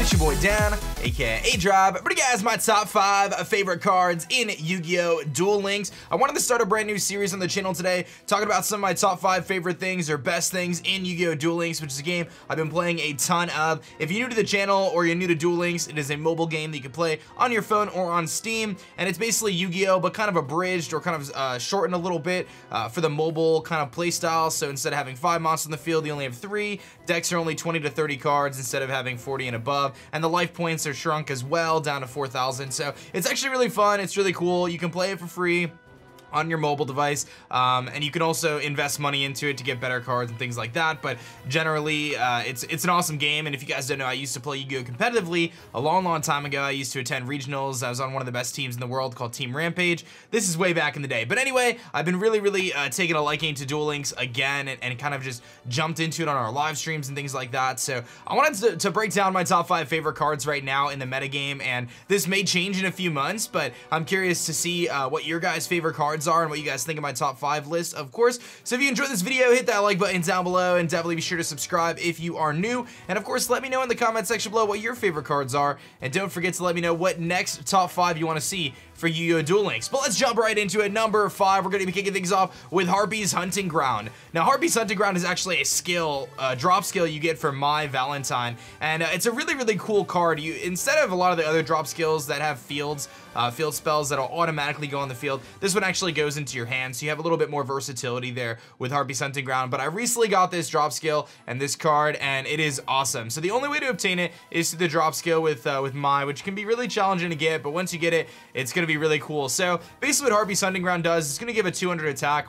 It's your boy Dan, aka aDrive, bringing you guys my top 5 favorite cards in Yu-Gi-Oh! Duel Links. I wanted to start a brand new series on the channel today, talking about some of my top 5 favorite things or best things in Yu-Gi-Oh! Duel Links, which is a game I've been playing a ton of. If you're new to the channel or you're new to Duel Links, it is a mobile game that you can play on your phone or on Steam, and it's basically Yu-Gi-Oh! But kind of abridged or kind of shortened a little bit for the mobile kind of play style. So instead of having 5 monsters in the field, you only have 3. Decks are only 20 to 30 cards instead of having 40 and above, and the life points are shrunk as well down to 4,000. So it's actually really fun. It's really cool. You can play it for free on your mobile device, and you can also invest money into it to get better cards and things like that. But generally, it's an awesome game. And if you guys don't know, I used to play Yu-Gi-Oh! Competitively a long time ago. I used to attend regionals. I was on one of the best teams in the world called Team Rampage. This is way back in the day. But anyway, I've been really taking a liking to Duel Links again, and kind of just jumped into it on our live streams and things like that. So I wanted to break down my top 5 favorite cards right now in the metagame, and this may change in a few months, but I'm curious to see what your guys' favorite cards are and what you guys think of my top 5 list, of course. So if you enjoyed this video, hit that like button down below, and definitely be sure to subscribe if you are new. And of course, let me know in the comment section below what your favorite cards are, and don't forget to let me know what next top 5 you want to see for Yu-Gi-Oh! Duel Links. But let's jump right into it. Number 5, we're going to be kicking things off with Harpies Hunting Ground. Now, Harpies Hunting Ground is actually a skill, drop skill you get for My Valentine, and it's a really cool card. Instead of a lot of the other drop skills that have field spells that'll automatically go on the field, this one actually goes into your hand, so you have a little bit more versatility there with Harpies Hunting Ground. But I recently got this drop skill and this card, and it is awesome. So the only way to obtain it is through the drop skill with My, which can be really challenging to get, but once you get it, it's going to be really cool. So basically what Harpies Hunting Ground does, it's going to give a 200 attack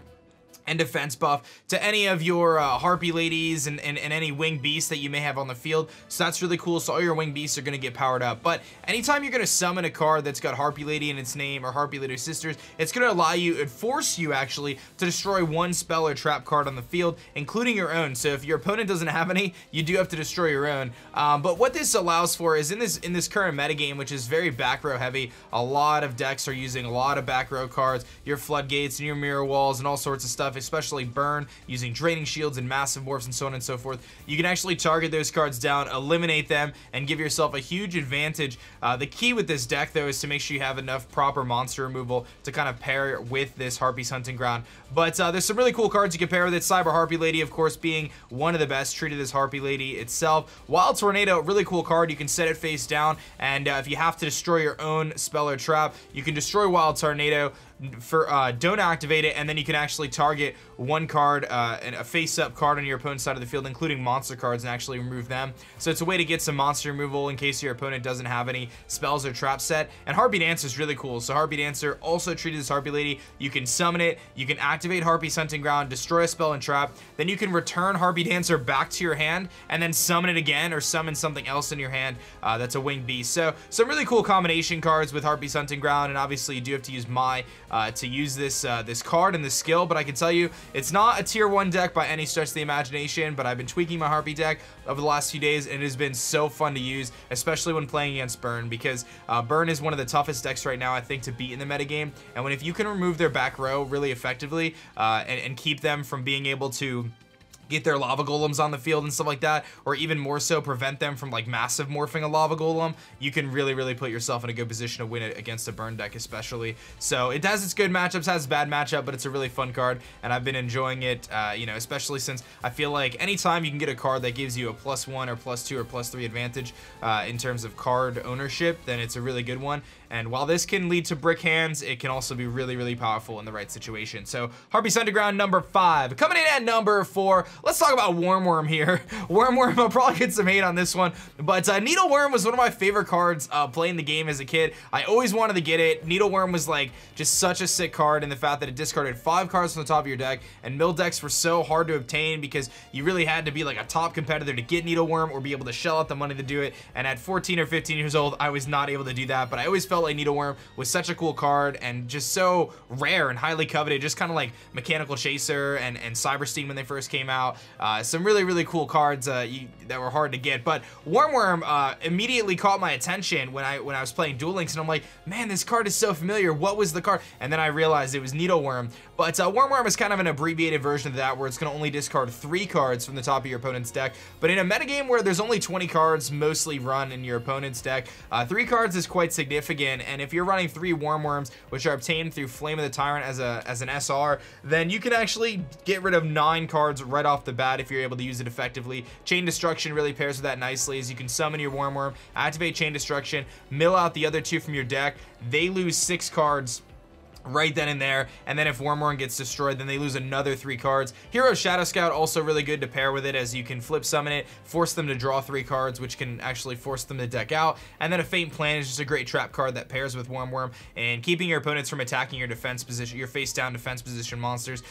and defense buff to any of your Harpy ladies and any winged beasts that you may have on the field. So that's really cool. So all your winged beasts are going to get powered up. But anytime you're going to summon a card that's got Harpy Lady in its name or Harpy Lady Sisters, it's going to allow you, force you actually, to destroy one spell or trap card on the field, including your own. So if your opponent doesn't have any, you do have to destroy your own. But what this allows for is in this current metagame, which is very back row heavy, a lot of decks are using a lot of back row cards, your Floodgates and your Mirror Walls and all sorts of stuff, especially Burn, using Draining Shields and Massive Morphs and so on and so forth. You can actually target those cards down, eliminate them, and give yourself a huge advantage. The key with this deck, though, is to make sure you have enough proper monster removal to kind of pair with this Harpies Hunting Ground. But there's some really cool cards you can pair with it. Cyber Harpy Lady, of course, being one of the best, treated as Harpy Lady itself. Wild Tornado, really cool card. You can set it face down, and if you have to destroy your own spell or trap, you can destroy Wild Tornado, don't activate it, and then you can actually target one card, and a face-up card on your opponent's side of the field, including monster cards, and actually remove them. So it's a way to get some monster removal in case your opponent doesn't have any spells or traps set. And Harpy Dancer is really cool. So Harpy Dancer, also treated as Harpy Lady, you can summon it, you can activate Harpies Hunting Ground, destroy a spell and trap, then you can return Harpy Dancer back to your hand, and then summon it again, or summon something else in your hand that's a winged beast. So some really cool combination cards with Harpies Hunting Ground, and obviously you do have to use My to use this card and this skill. But I can tell you, it's not a tier 1 deck by any stretch of the imagination, but I've been tweaking my Harpy deck over the last few days, and it has been so fun to use, especially when playing against Burn, because Burn is one of the toughest decks right now, I think, to beat in the metagame. And if you can remove their back row really effectively, and keep them from being able to get their lava golems on the field and stuff like that, or even more so prevent them from like massive morphing a lava golem, you can really put yourself in a good position to win it against a Burn deck especially. So it has its good matchups, has its bad matchup, but it's a really fun card, and I've been enjoying it, you know, especially since I feel like anytime you can get a card that gives you a +1 or +2 or +3 advantage in terms of card ownership, then it's a really good one. And while this can lead to brick hands, it can also be really powerful in the right situation. So Harpies Hunting Ground, number 5. Coming in at number 4, let's talk about Worm here. Worm, I'll probably get some hate on this one, but Needleworm was one of my favorite cards playing the game as a kid. I always wanted to get it. Needleworm was like just such a sick card in the fact that it discarded 5 cards from the top of your deck, and mill decks were so hard to obtain because you really had to be like a top competitor to get Needleworm or be able to shell out the money to do it. And at 14 or 15 years old, I was not able to do that, but I always felt like Needleworm was such a cool card and just so rare and highly coveted, just kind of like Mechanical Chaser and Cyber Steam when they first came out, out. Some really cool cards that were hard to get, but Worm immediately caught my attention when I was playing Duel Links, and I'm like, man, this card is so familiar. What was the card? And then I realized it was Needleworm. But Worm is kind of an abbreviated version of that, where it's going to only discard 3 cards from the top of your opponent's deck. But in a metagame where there's only 20 cards mostly run in your opponent's deck, 3 cards is quite significant. And if you're running 3 Worms, which are obtained through Flame of the Tyrant as an SR, then you can actually get rid of 9 cards right off the bat if you're able to use it effectively. Chain Destruction really pairs with that nicely, as you can summon your Worm, activate Chain Destruction, mill out the other 2 from your deck. They lose 6 cards right then and there, and then if Worm gets destroyed, then they lose another 3 cards. Hero Shadow Scout also really good to pair with it, as you can flip summon it, force them to draw 3 cards, which can actually force them to deck out. And then a Faint Plan is just a great trap card that pairs with Worm and keeping your opponents from attacking your defense position, your face down defense position monsters,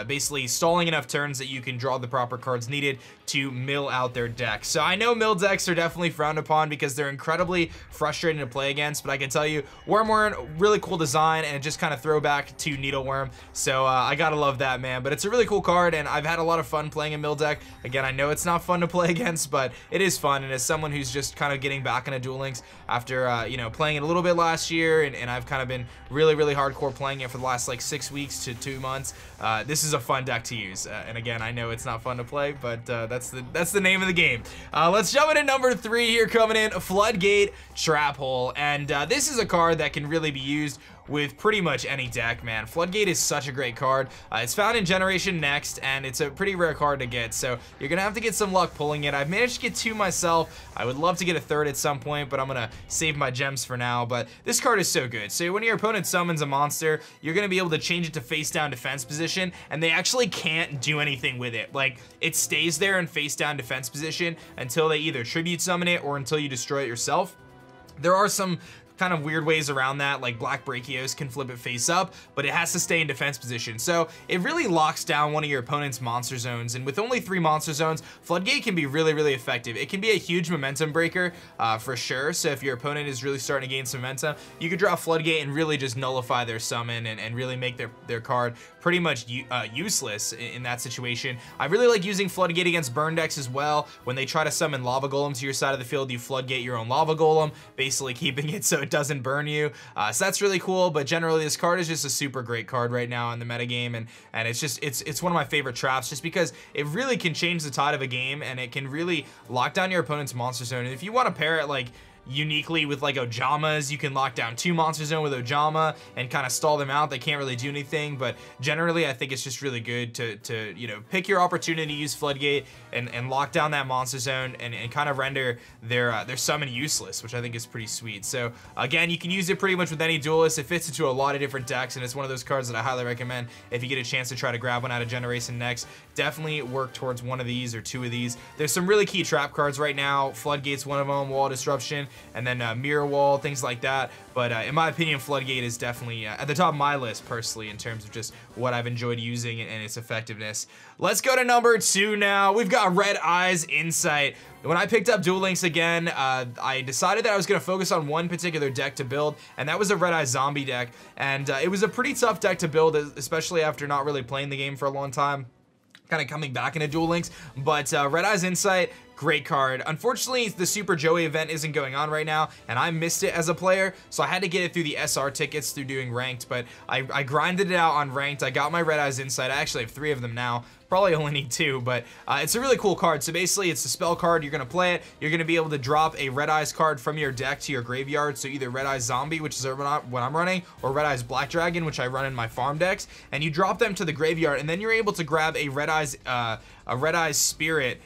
basically stalling enough turns that you can draw the proper cards needed to mill out their deck. So I know mill decks are definitely frowned upon because they're incredibly frustrating to play against, but I can tell you, Worm, really cool design, and it just kind of throwback to Needleworm, so I gotta love that, man. But it's a really cool card, and I've had a lot of fun playing a mill deck. Again, I know it's not fun to play against, but it is fun, and as someone who's just kind of getting back into Duel Links after you know, playing it a little bit last year, and I've kind of been really hardcore playing it for the last like 6 weeks to 2 months, this is a fun deck to use. And again, I know it's not fun to play, but that's the name of the game. Let's jump into number 3 here, coming in, Floodgate Trap Hole, and this is a card that can really be used with pretty much any deck, man. Floodgate is such a great card. It's found in Generation Next, and it's a pretty rare card to get, so you're gonna have to get some luck pulling it. I've managed to get 2 myself. I would love to get a 3rd at some point, but I'm gonna save my gems for now. But this card is so good. So when your opponent summons a monster, you're gonna be able to change it to face down defense position, and they actually can't do anything with it. Like, it stays there in face down defense position until they either tribute summon it or until you destroy it yourself. There are some kind of weird ways around that, like Black Brachios can flip it face up, but it has to stay in defense position. So it really locks down one of your opponent's monster zones, and with only 3 monster zones, Floodgate can be really effective. It can be a huge momentum breaker for sure. So if your opponent is really starting to gain some momentum, you could draw Floodgate and really just nullify their summon and really make their card pretty much useless in that situation. I really like using Floodgate against burn decks as well. When they try to summon Lava Golem to your side of the field, you Floodgate your own Lava Golem, basically keeping it so it doesn't burn you. So that's really cool, but generally this card is just a super great card right now in the metagame, and it's one of my favorite traps, just because it really can change the tide of a game, and it can really lock down your opponent's monster zone. And if you want to pair it like uniquely with like Ojamas, you can lock down 2 monster zone with Ojama and kind of stall them out. They can't really do anything, but generally I think it's just really good to you know, pick your opportunity, use Floodgate and lock down that monster zone and kind of render their summon useless, which I think is pretty sweet. So again, you can use it pretty much with any duelist. It fits into a lot of different decks, and it's one of those cards that I highly recommend if you get a chance to try to grab one out of Generation Next. Definitely work towards one of these or 2 of these. There's some really key trap cards right now. Floodgate's one of them, Wall Disruption, and then Mirror Wall, things like that. But in my opinion, Floodgate is definitely at the top of my list personally in terms of just what I've enjoyed using and its effectiveness. Let's go to number 2 now. We've got Red Eyes Insight. When I picked up Duel Links again, I decided that I was going to focus on one particular deck to build, and that was a Red Eyes Zombie deck. And it was a pretty tough deck to build, especially after not really playing the game for a long time, kind of coming back into Duel Links. But Red Eyes Insight, great card. Unfortunately, the Super Joey event isn't going on right now, and I missed it as a player, so I had to get it through the SR tickets through doing ranked, but I grinded it out on ranked. I got my Red Eyes Insight. I actually have 3 of them now. Probably only need 2, but it's a really cool card. So basically, it's a spell card. You're going to play it. You're going to be able to drop a Red Eyes card from your deck to your graveyard. So either Red Eyes Zombie, which is what I'm running, or Red Eyes Black Dragon, which I run in my farm decks. And you drop them to the graveyard, and then you're able to grab a Red Eyes Spirit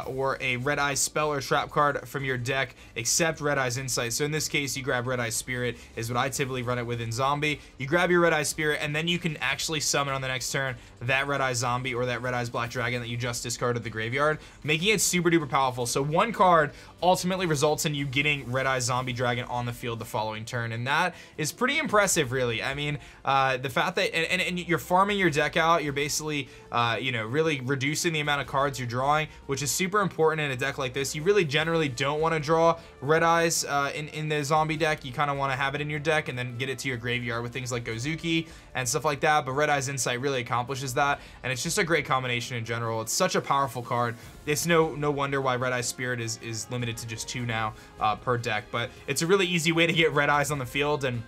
or a Red Eyes spell or trap card from your deck, except Red Eyes Insight. So in this case, you grab Red Eyes Spirit, is what I typically run it with in Zombie. You grab your Red Eyes Spirit, and then you can actually summon on the next turn that Red Eyes Zombie or that Red Eyes Black Dragon that you just discarded the graveyard, making it super duper powerful. So one card ultimately results in you getting Red Eyes Zombie Dragon on the field the following turn, and that is pretty impressive, really. I mean, the fact that and you're farming your deck out, you're basically you know, really reducing the amount of cards you're drawing, which is super important in a deck like this. You really generally don't want to draw Red Eyes in the zombie deck. You kind of want to have it in your deck and then get it to your graveyard with things like Gozuki and stuff like that, but Red Eyes Insight really accomplishes that, and it's just a great combination in general. It's such a powerful card. It's no wonder why Red Eyes Spirit is limited to just 2 now per deck, but it's a really easy way to get Red Eyes on the field, and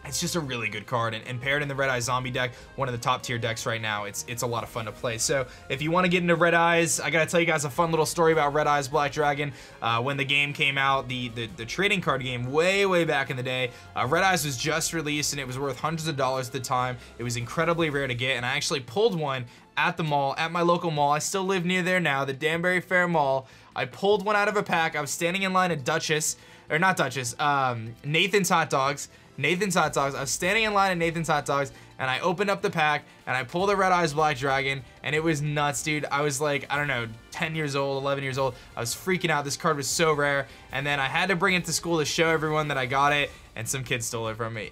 it's just a really good card, and paired in the Red Eyes Zombie deck, one of the top tier decks right now, it's a lot of fun to play. So if you want to get into Red Eyes, I gotta tell you guys a fun little story about Red Eyes Black Dragon. When the game came out, the trading card game way back in the day, Red Eyes was just released, and it was worth hundreds of dollars at the time. It was incredibly rare to get, and I actually pulled one at the mall, at my local mall. I still live near there now, the Danbury Fair Mall. I pulled one out of a pack. I was standing in line at Nathan's Hot Dogs. I was standing in line at Nathan's Hot Dogs, and I opened up the pack, and I pulled a Red Eyes Black Dragon, and it was nuts, dude. I was like, I don't know, 10 years old, 11 years old. I was freaking out. This card was so rare, and then I had to bring it to school to show everyone that I got it, and some kid stole it from me.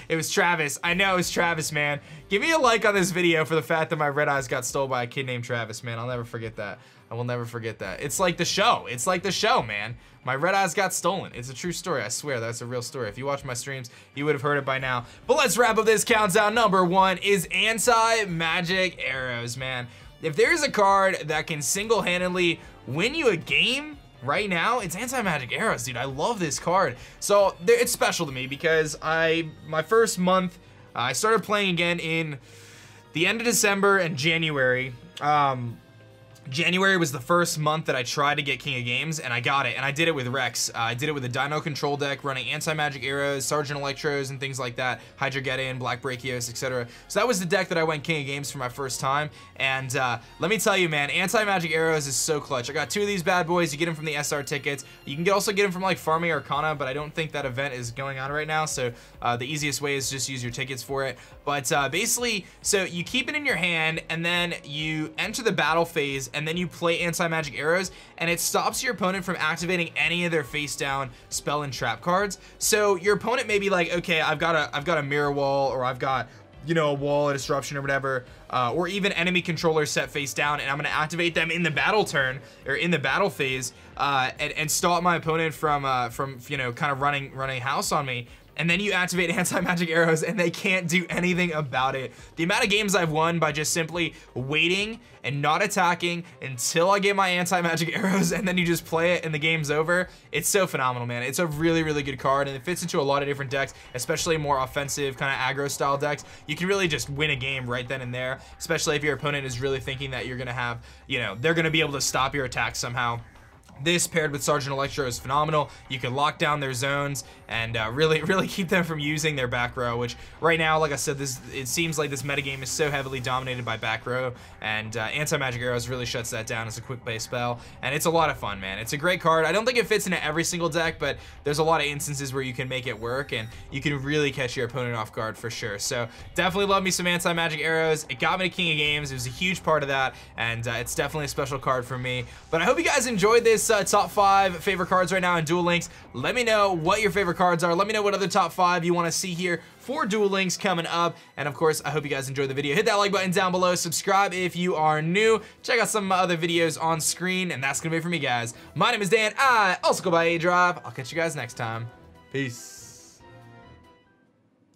It was Travis. I know, it was Travis, man. Give me a like on this video for the fact that my Red Eyes got stolen by a kid named Travis, man. I'll never forget that. I will never forget that. It's like the show. It's like the show, man. My Red Eyes got stolen. It's a true story. I swear, that's a real story. If you watch my streams, you would have heard it by now. But let's wrap up this countdown. Number 1 is Anti-Magic Arrows, man. If there's a card that can single-handedly win you a game right now, it's Anti-Magic Arrows, dude. I love this card. So it's special to me because my first month, I started playing again in the end of December and January. January was the first month that I tried to get King of Games, and I got it, and I did it with Rex. I did it with a Dino Control deck running Anti-Magic Arrows, Sergeant Electros, and things like that, Hydra-Geddon, Black Brachios, etc. So that was the deck that I went King of Games for my first time, and let me tell you, man, Anti-Magic Arrows is so clutch. I got 2 of these bad boys. You get them from the SR tickets. You can also get them from like Farming Arcana, but I don't think that event is going on right now, so the easiest way is just use your tickets for it. But basically, so you keep it in your hand, and then you enter the battle phase, and then you play Anti-Magic Arrows, and it stops your opponent from activating any of their face down spell and trap cards. So your opponent may be like, okay, I've got a mirror wall, or I've got, you know, a wall, a disruption, or whatever, or even enemy controllers set face down, and I'm gonna activate them in the battle turn, or in the battle phase, and stop my opponent from you know, kind of running house on me. And then you activate Anti-Magic Arrows, and they can't do anything about it. The amount of games I've won by just simply waiting and not attacking until I get my Anti-Magic Arrows, and then you just play it and the game's over, it's so phenomenal, man. It's a really good card, and it fits into a lot of different decks, especially more offensive kind of aggro style decks. You can really just win a game right then and there, especially if your opponent is really thinking that you're gonna have, you know, they're gonna be able to stop your attack somehow. This paired with Sergeant Electro is phenomenal. You can lock down their zones and really keep them from using their back row, which right now, like I said, it seems like this metagame is so heavily dominated by back row, and Anti-Magic Arrows really shuts that down as a quick play spell, and it's a lot of fun, man. It's a great card. I don't think it fits into every single deck, but there's a lot of instances where you can make it work, and you can really catch your opponent off guard for sure. So definitely love me some Anti-Magic Arrows. It got me to King of Games. It was a huge part of that, and it's definitely a special card for me. But I hope you guys enjoyed this top 5 favorite cards right now in Duel Links. Let me know what your favorite cards are. Let me know what other top 5 you want to see here for Duel Links coming up. And of course, I hope you guys enjoyed the video. Hit that like button down below. Subscribe if you are new. Check out some of my other videos on screen. And that's going to be it for me, guys. My name is Dan. I also go by aDrive. I'll catch you guys next time. Peace.